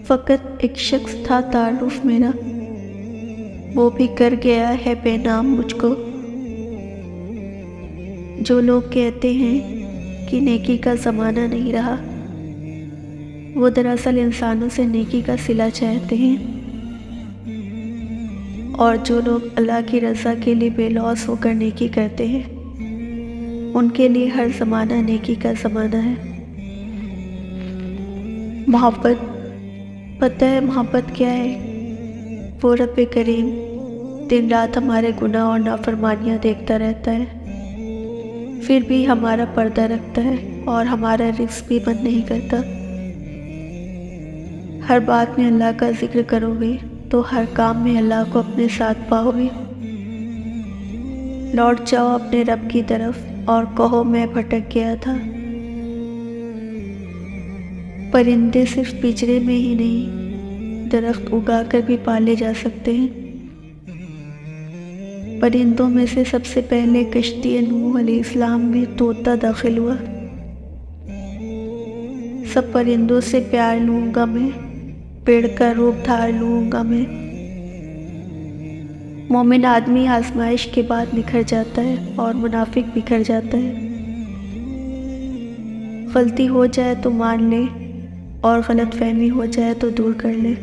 فقط ایک شخص تھا تعارف میرا، وہ بھی کر گیا ہے بے نام مجھ کو۔ جو لوگ کہتے ہیں کہ نیکی کا زمانہ نہیں رہا، وہ دراصل انسانوں سے نیکی کا صلہ چاہتے ہیں، اور جو لوگ اللہ کی رضا کے لیے بے لوث ہو کر نیکی کرتے ہیں، ان کے لیے ہر زمانہ نیکی کا زمانہ ہے۔ محبت، پتہ ہے محبت کیا ہے؟ وہ رب کریم دن رات ہمارے گناہ اور نافرمانیاں دیکھتا رہتا ہے، پھر بھی ہمارا پردہ رکھتا ہے اور ہمارا رزق بھی بند نہیں کرتا۔ ہر بات میں اللہ کا ذکر کرو گے تو ہر کام میں اللہ کو اپنے ساتھ پاؤ گے۔ لوٹ جاؤ اپنے رب کی طرف اور کہو میں بھٹک گیا تھا۔ پرندے صرف پنجرے میں ہی نہیں، درخت اگا کر بھی پالے جا سکتے ہیں۔ پرندوں میں سے سب سے پہلے کشتی نوح علیہ السلام میں طوطا داخل ہوا۔ سب پرندوں سے پیار لوں گا میں، پیڑ کا روپ دھار لوں گا میں۔ مومن آدمی آزمائش کے بعد نکھر جاتا ہے اور منافق بکھر جاتا ہے۔ غلطی ہو جائے تو مان لے اور غلط فہمی ہو جائے تو دور کر لے۔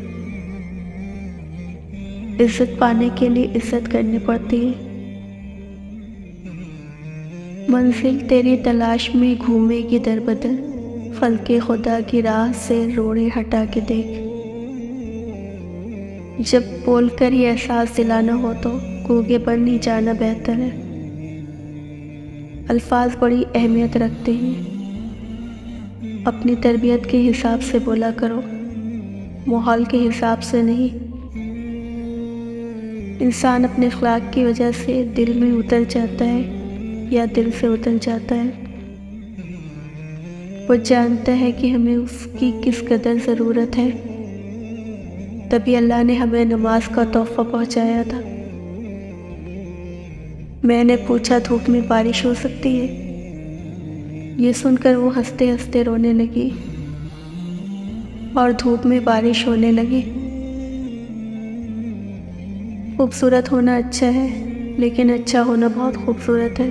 عزت پانے کے لیے عزت کرنی پڑتی ہے۔ منزل تیری تلاش میں گھومے گی در بدر، خلق خدا کی راہ سے روڑے ہٹا کے دیکھ۔ جب بول کر یہ احساس دلانا ہو تو گونگے بن ہی جانا بہتر ہے۔ الفاظ بڑی اہمیت رکھتے ہیں، اپنی تربیت کے حساب سے بولا کرو، ماحول کے حساب سے نہیں۔ انسان اپنے اخلاق کی وجہ سے دل میں اتر جاتا ہے یا دل سے اتر جاتا ہے۔ وہ جانتا ہے کہ ہمیں اس کی کس قدر ضرورت ہے، تبھی اللہ نے ہمیں نماز کا تحفہ پہنچایا تھا۔ میں نے پوچھا دھوپ میں بارش ہو سکتی ہے؟ یہ سن کر وہ ہنستے ہنستے رونے لگی اور دھوپ میں بارش ہونے لگی۔ خوبصورت ہونا اچھا ہے، لیکن اچھا ہونا بہت خوبصورت ہے۔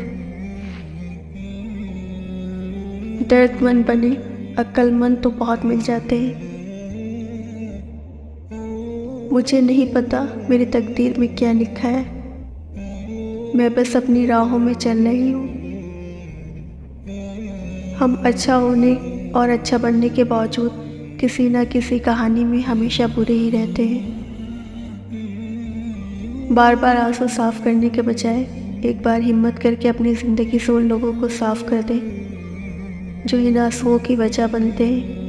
درد مند بنے، عقل مند تو بہت مل جاتے ہیں۔ مجھے نہیں پتا میری تقدیر میں کیا لکھا ہے، میں بس اپنی راہوں میں چل رہی ہوں۔ ہم اچھا ہونے اور اچھا بننے کے باوجود کسی نہ کسی کہانی میں ہمیشہ برے ہی رہتے ہیں۔ بار بار آنسو صاف کرنے کے بجائے ایک بار ہمت کر کے اپنی زندگی سے ان لوگوں کو صاف کر دیں جو ان آنسوؤں کی وجہ بنتے ہیں۔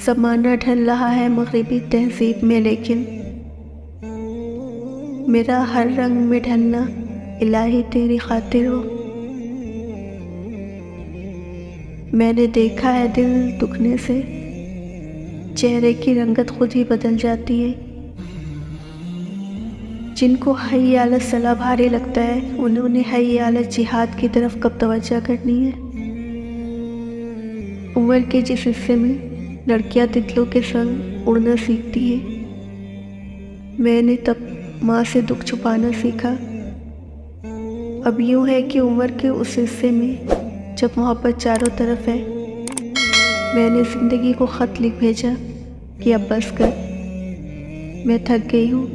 زمانہ ڈھل رہا ہے مغربی تہذیب میں، لیکن میرا ہر رنگ میں ڈھلنا الہی تیری خاطر ہو۔ میں نے دیکھا ہے دل دکھنے سے چہرے کی رنگت خود ہی بدل جاتی ہے۔ جن کو حی علی الصلاح بھاری لگتا ہے، انہوں نے حی علی جہاد کی طرف کب توجہ کرنی ہے؟ عمر کے جس حصے میں لڑکیاں تتلوں کے سنگ اڑنا سیکھتی ہیں، میں نے تب ماں سے دکھ چھپانا سیکھا۔ اب یوں ہے کہ عمر کے اس حصے میں جب محبت چاروں طرف ہے، میں نے زندگی کو خط لکھ بھیجا کہ اب بس کر، میں تھک گئی ہوں،